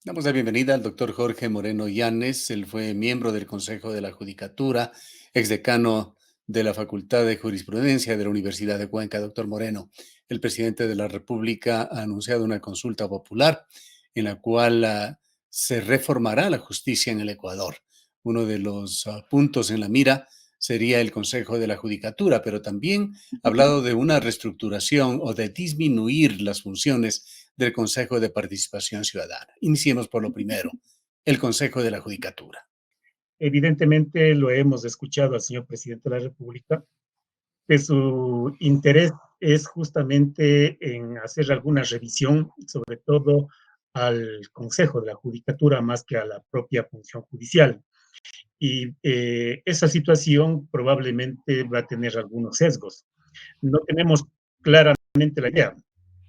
Damos la bienvenida al doctor Jorge Moreno Llanes. Él fue miembro del Consejo de la Judicatura, exdecano de la Facultad de Jurisprudencia de la Universidad de Cuenca. Doctor Moreno, el presidente de la República ha anunciado una consulta popular en la cual se reformará la justicia en el Ecuador. Uno de los puntos en la mira sería el Consejo de la Judicatura, pero también ha hablado de una reestructuración o de disminuir las funciones del Consejo de Participación Ciudadana. Iniciemos por lo primero, el Consejo de la Judicatura. Evidentemente lo hemos escuchado al señor presidente de la República, que su interés es justamente en hacer alguna revisión, sobre todo al Consejo de la Judicatura, más que a la propia función judicial. Y esa situación probablemente va a tener algunos sesgos. No tenemos claramente la idea.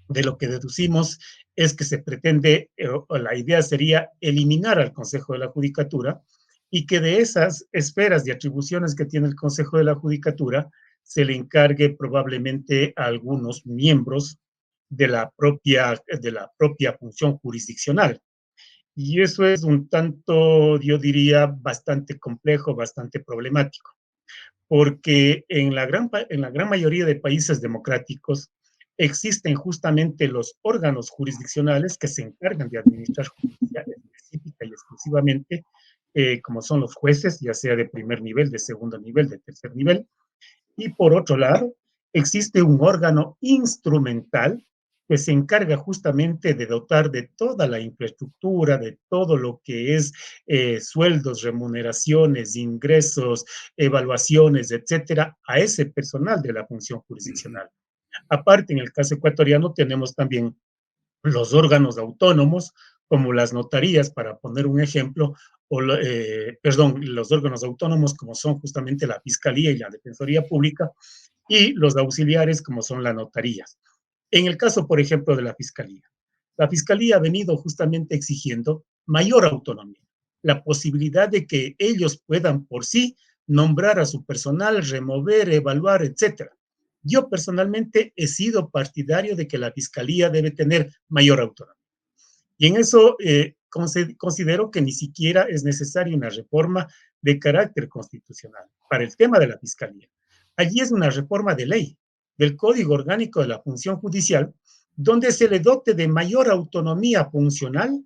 De lo que deducimos es que se pretende, o la idea sería eliminar al Consejo de la Judicatura y que de esas esferas y atribuciones que tiene el Consejo de la Judicatura se le encargue probablemente a algunos miembros de la propia función jurisdiccional. Y eso es un tanto, yo diría, bastante complejo, bastante problemático, porque en la gran mayoría de países democráticos existen justamente los órganos jurisdiccionales que se encargan de administrar justicia específica y exclusivamente, como son los jueces, ya sea de primer nivel, de segundo nivel, de tercer nivel, y por otro lado, existe un órgano instrumental que se encarga justamente de dotar de toda la infraestructura, de todo lo que es sueldos, remuneraciones, ingresos, evaluaciones, etcétera, a ese personal de la función jurisdiccional. Aparte, en el caso ecuatoriano tenemos también los órganos autónomos, como las notarías, para poner un ejemplo, perdón, los órganos autónomos como son justamente la Fiscalía y la Defensoría Pública, y los auxiliares como son las notarías. En el caso, por ejemplo, de la Fiscalía ha venido justamente exigiendo mayor autonomía, la posibilidad de que ellos puedan por sí nombrar a su personal, remover, evaluar, etcétera. Yo personalmente he sido partidario de que la Fiscalía debe tener mayor autonomía. Y en eso considero que ni siquiera es necesaria una reforma de carácter constitucional para el tema de la Fiscalía. Allí es una reforma de ley, del Código Orgánico de la Función Judicial, donde se le dote de mayor autonomía funcional,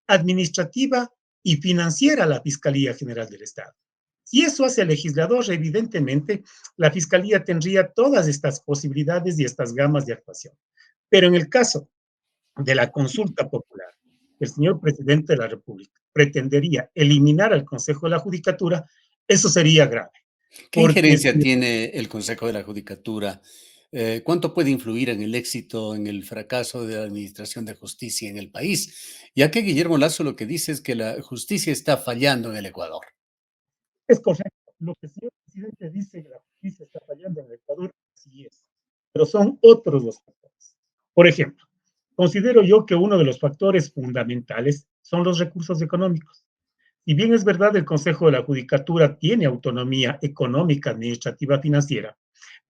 administrativa y financiera a la Fiscalía General del Estado. Si eso hace el legislador, evidentemente la Fiscalía tendría todas estas posibilidades y estas gamas de actuación. Pero en el caso de la consulta popular, el señor presidente de la República pretendería eliminar al Consejo de la Judicatura, eso sería grave. ¿Qué Porque injerencia si tiene el Consejo de la Judicatura? ¿Cuánto puede influir en el éxito, en el fracaso de la administración de justicia en el país? Ya que Guillermo Lazo lo que dice es que la justicia está fallando en el Ecuador. es correcto, lo que el señor presidente dice que la justicia está fallando en el Ecuador, sí es, pero son otros los factores. Por ejemplo, considero yo que uno de los factores fundamentales son los recursos económicos. Si bien es verdad, el Consejo de la Judicatura tiene autonomía económica, administrativa, financiera,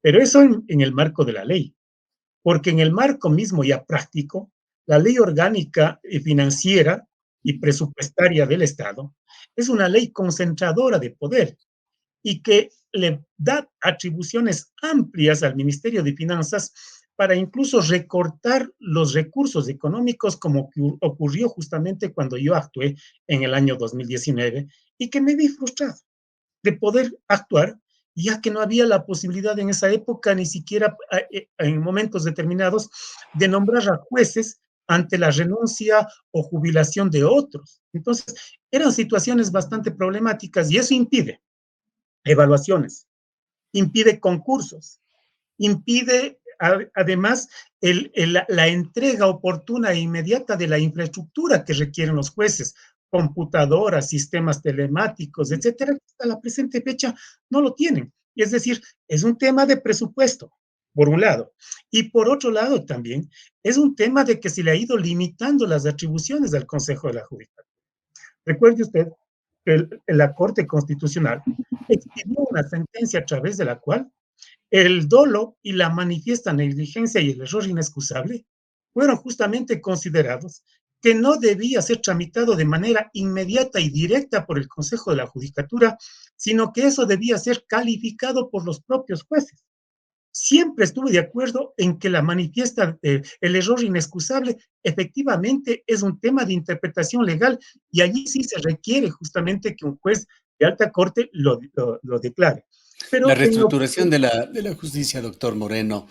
pero eso en el marco de la ley, porque en el marco mismo ya práctico, la ley orgánica y financiera y presupuestaria del Estado es una ley concentradora de poder y que le da atribuciones amplias al Ministerio de Finanzas para incluso recortar los recursos económicos, como ocurrió justamente cuando yo actué en el año 2019 y que me vi frustrado de poder actuar, ya que no había la posibilidad en esa época, ni siquiera en momentos determinados, de nombrar a jueces ante la renuncia o jubilación de otros. Entonces, eran situaciones bastante problemáticas y eso impide evaluaciones, impide concursos, impide además la entrega oportuna e inmediata de la infraestructura que requieren los jueces, computadoras, sistemas telemáticos, etcétera, que hasta la presente fecha no lo tienen. Es decir, es un tema de presupuesto, por un lado. Y por otro lado también es un tema de que se le ha ido limitando las atribuciones al Consejo de la Judicatura. Recuerde usted que la Corte Constitucional expidió una sentencia a través de la cual el dolo y la manifiesta negligencia y el error inexcusable fueron justamente considerados que no debía ser tramitado de manera inmediata y directa por el Consejo de la Judicatura, sino que eso debía ser calificado por los propios jueces. Siempre estuve de acuerdo en que la manifiesta, el error inexcusable, efectivamente es un tema de interpretación legal y allí sí se requiere justamente que un juez de alta corte lo declare. La Pero en lo reestructuración de la justicia, doctor Moreno,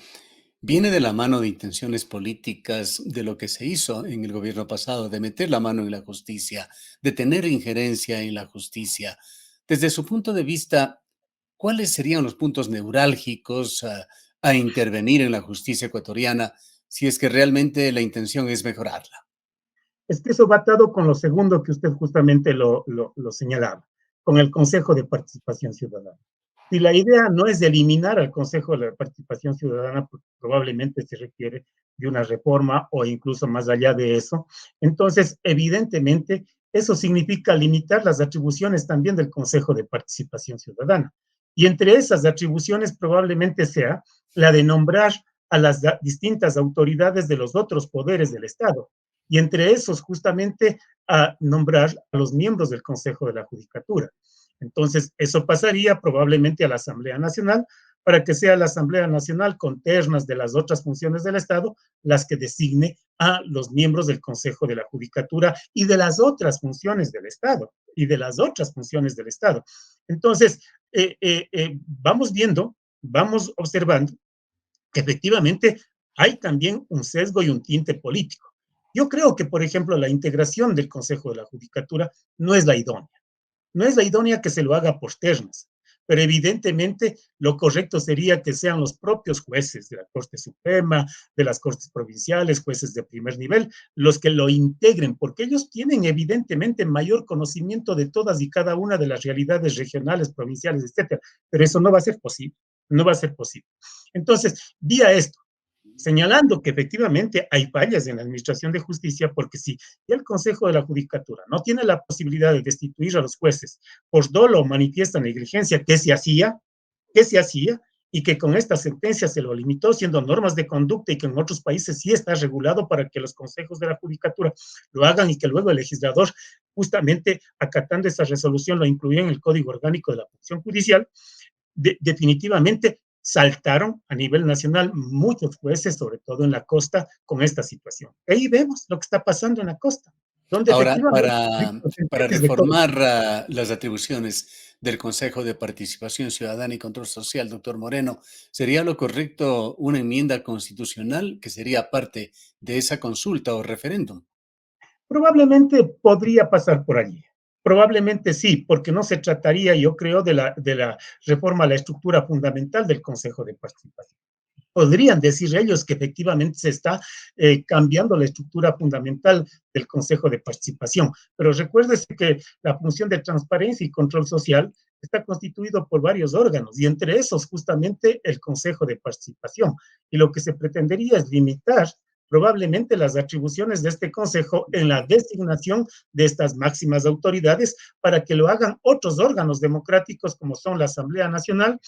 viene de la mano de intenciones políticas de lo que se hizo en el gobierno pasado, de meter la mano en la justicia, de tener injerencia en la justicia. Desde su punto de vista, ¿cuáles serían los puntos neurálgicos a intervenir en la justicia ecuatoriana si es que realmente la intención es mejorarla? Es que eso va atado con lo segundo que usted justamente lo señalaba, con el Consejo de Participación Ciudadana. Si la idea no es de eliminar al Consejo de Participación Ciudadana, porque probablemente se requiere de una reforma o incluso más allá de eso, entonces evidentemente eso significa limitar las atribuciones también del Consejo de Participación Ciudadana. Y entre esas atribuciones probablemente sea la de nombrar a las distintas autoridades de los otros poderes del Estado, y entre esos justamente a nombrar a los miembros del Consejo de la Judicatura. Entonces, eso pasaría probablemente a la Asamblea Nacional para que sea la Asamblea Nacional con ternas de las otras funciones del Estado las que designe a los miembros del Consejo de la Judicatura y de las otras funciones del Estado y de las otras funciones del Estado. Entonces, vamos viendo, vamos observando que efectivamente hay también un sesgo y un tinte político. Yo creo que, por ejemplo, la integración del Consejo de la Judicatura no es la idónea. No es la idónea que se lo haga por ternas, pero evidentemente lo correcto sería que sean los propios jueces de la Corte Suprema, de las Cortes Provinciales, jueces de primer nivel, los que lo integren, porque ellos tienen evidentemente mayor conocimiento de todas y cada una de las realidades regionales, provinciales, etcétera, pero eso no va a ser posible, no va a ser posible. Entonces, vía esto, señalando que efectivamente hay fallas en la administración de justicia, porque si el Consejo de la Judicatura no tiene la posibilidad de destituir a los jueces por dolo o manifiesta negligencia, que se hacía, y que con esta sentencia se lo limitó siendo normas de conducta y que en otros países sí está regulado para que los consejos de la judicatura lo hagan y que luego el legislador, justamente acatando esa resolución, lo incluyó en el Código Orgánico de la Función Judicial, definitivamente saltaron a nivel nacional muchos jueces, sobre todo en la costa, con esta situación. Ahí vemos lo que está pasando en la costa, donde Ahora, efectivamente hay para porcentajes de todo. reformar las atribuciones del Consejo de Participación Ciudadana y Control Social, doctor Moreno, ¿sería lo correcto una enmienda constitucional que sería parte de esa consulta o referéndum? Probablemente podría pasar por allí. Probablemente sí, porque no se trataría, yo creo, de la reforma a la estructura fundamental del Consejo de Participación. Podrían decir ellos que efectivamente se está cambiando la estructura fundamental del Consejo de Participación, pero recuérdese que la función de transparencia y control social está constituido por varios órganos y entre esos justamente el Consejo de Participación. Y lo que se pretendería es limitar probablemente las atribuciones de este Consejo en la designación de estas máximas autoridades para que lo hagan otros órganos democráticos como son la Asamblea Nacional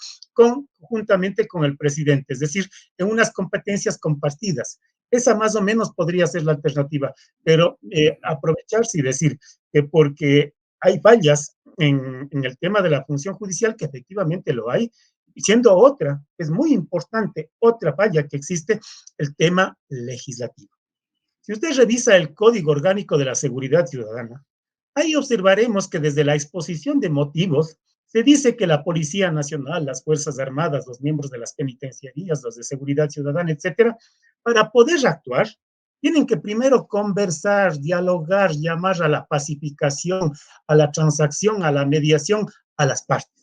juntamente con el presidente, es decir, en unas competencias compartidas. Esa más o menos podría ser la alternativa, pero aprovecharse y decir que porque hay fallas en el tema de la función judicial, que efectivamente lo hay, siendo otra, es muy importante, otra falla que existe, el tema legislativo. Si usted revisa el Código Orgánico de la Seguridad Ciudadana, ahí observaremos que desde la exposición de motivos se dice que la Policía Nacional, las Fuerzas Armadas, los miembros de las penitenciarías, los de seguridad ciudadana, etcétera, para poder actuar, tienen que primero conversar, dialogar, llamar a la pacificación, a la transacción, a la mediación, a las partes.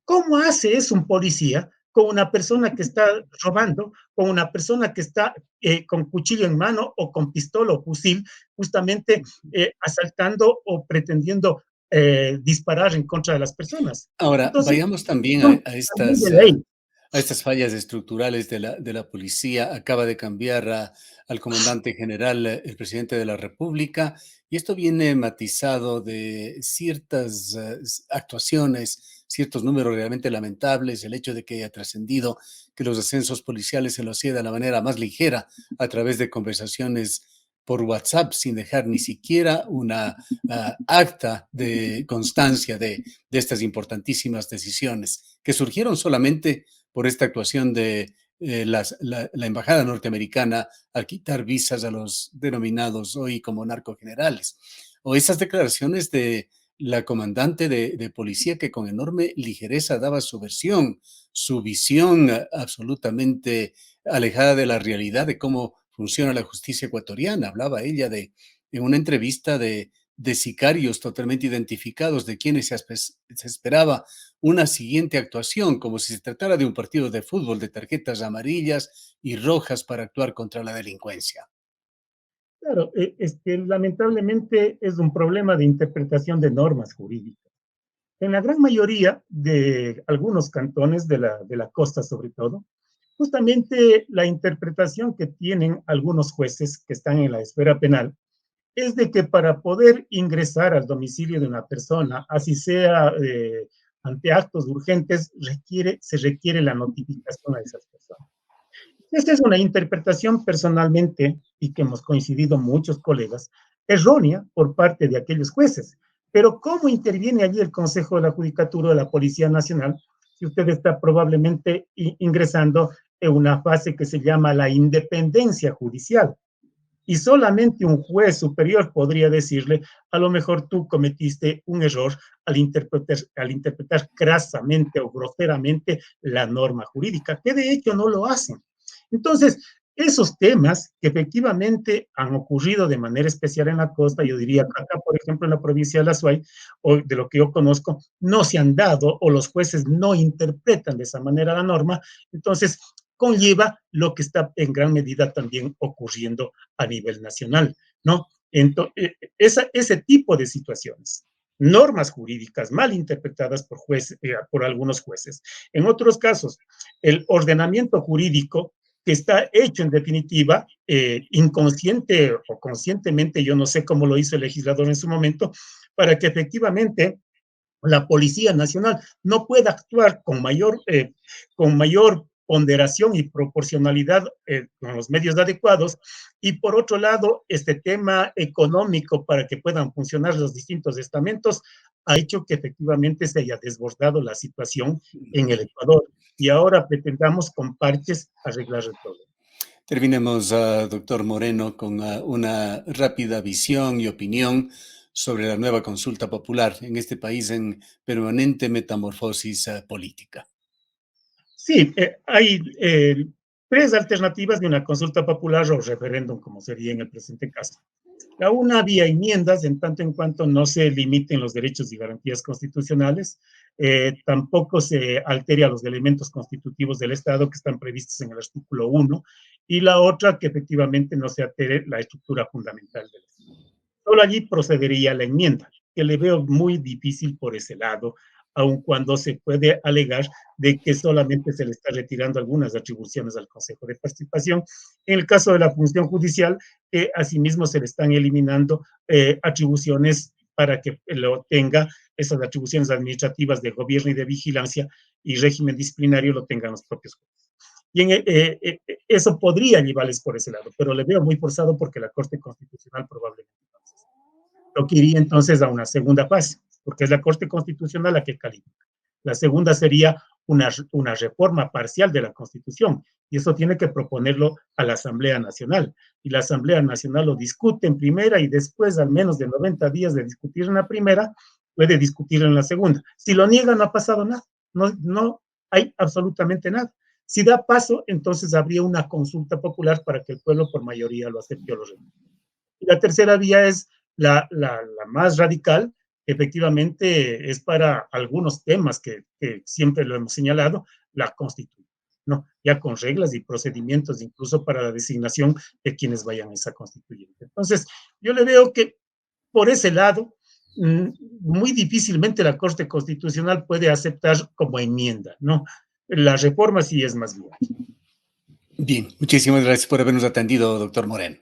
¿Cómo hace eso un policía con una persona que está robando, con una persona que está con cuchillo en mano o con pistola o fusil, justamente asaltando o pretendiendo disparar en contra de las personas? Ahora, Entonces, vayamos también son también de ley. a estas fallas estructurales de la policía. Acaba de cambiar al comandante general el presidente de la República y esto viene matizado de ciertas actuaciones, ciertos números realmente lamentables, el hecho de que haya trascendido que los ascensos policiales se lo hacía de la manera más ligera a través de conversaciones por WhatsApp sin dejar ni siquiera una acta de constancia de estas importantísimas decisiones que surgieron solamente por esta actuación de la embajada norteamericana al quitar visas a los denominados hoy como narcogenerales, o esas declaraciones de la comandante de policía que con enorme ligereza daba su versión, su visión absolutamente alejada de la realidad de cómo funciona la justicia ecuatoriana. Hablaba ella en una entrevista de sicarios totalmente identificados, de quienes se esperaba una siguiente actuación, como si se tratara de un partido de fútbol de tarjetas amarillas y rojas para actuar contra la delincuencia. Claro, lamentablemente es un problema de interpretación de normas jurídicas. En la gran mayoría de algunos cantones de la costa, sobre todo, justamente la interpretación que tienen algunos jueces que están en la esfera penal es de que para poder ingresar al domicilio de una persona, así sea ante actos urgentes, se requiere la notificación a esas personas. Esta es una interpretación personalmente, y que hemos coincidido muchos colegas, errónea por parte de aquellos jueces. Pero ¿cómo interviene allí el Consejo de la Judicatura de la Policía Nacional si usted está probablemente ingresando en una fase que se llama la independencia judicial? Y solamente un juez superior podría decirle, a lo mejor tú cometiste un error al interpretar crasamente o groseramente la norma jurídica, que de hecho no lo hacen. Entonces, esos temas que efectivamente han ocurrido de manera especial en la costa, yo diría que acá, por ejemplo, en la provincia de La Suay, o de lo que yo conozco, no se han dado o los jueces no interpretan de esa manera la norma, entonces conlleva lo que está en gran medida también ocurriendo a nivel nacional, ¿no? Entonces, ese tipo de situaciones, normas jurídicas mal interpretadas por algunos jueces. En otros casos, el ordenamiento jurídico que está hecho en definitiva, inconsciente o conscientemente, yo no sé cómo lo hizo el legislador en su momento, para que efectivamente la Policía Nacional no pueda actuar con mayor ponderación y proporcionalidad con los medios adecuados. Y por otro lado, este tema económico para que puedan funcionar los distintos estamentos ha hecho que efectivamente se haya desbordado la situación en el Ecuador. Y ahora pretendamos con parches arreglar el problema. Terminemos, doctor Moreno, con una rápida visión y opinión sobre la nueva consulta popular en este país en permanente metamorfosis política. Sí, hay tres alternativas de una consulta popular o referéndum, como sería en el presente caso. La una, vía enmiendas, en tanto en cuanto no se limiten los derechos y garantías constitucionales, tampoco se altere a los elementos constitutivos del Estado que están previstos en el artículo 1, y la otra, que efectivamente no se altere la estructura fundamental del Estado. Solo allí procedería la enmienda, que le veo muy difícil por ese lado, aun cuando se puede alegar de que solamente se le está retirando algunas atribuciones al Consejo de Participación. En el caso de la función judicial, asimismo se le están eliminando atribuciones para que lo tenga, esas atribuciones administrativas de gobierno y de vigilancia y régimen disciplinario lo tengan los propios jueces. Y eso podría llevarles por ese lado, pero le veo muy forzado porque la Corte Constitucional probablemente lo que iría entonces a una segunda fase, porque es la Corte Constitucional la que califica. La segunda sería una reforma parcial de la Constitución, y eso tiene que proponerlo a la Asamblea Nacional. Y la Asamblea Nacional lo discute en primera y después, al menos de 90 días de discutir en la primera, puede discutir en la segunda. Si lo niega, no ha pasado nada, no hay absolutamente nada. Si da paso, entonces habría una consulta popular para que el pueblo por mayoría lo acepte o lo rechace. Y la tercera vía es la más radical, que efectivamente es para algunos temas que siempre lo hemos señalado, la constitución, ¿no? Ya con reglas y procedimientos incluso para la designación de quienes vayan a esa constituyente. Entonces, yo le veo que por ese lado, muy difícilmente la Corte Constitucional puede aceptar como enmienda, ¿no? La reforma sí es más viable. Bien, muchísimas gracias por habernos atendido, doctor Moreno.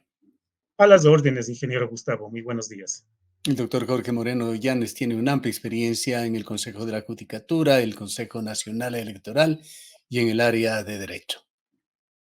A las órdenes, ingeniero Gustavo. Muy buenos días. El doctor Jorge Moreno Llanes tiene una amplia experiencia en el Consejo de la Judicatura, el Consejo Nacional Electoral y en el área de Derecho.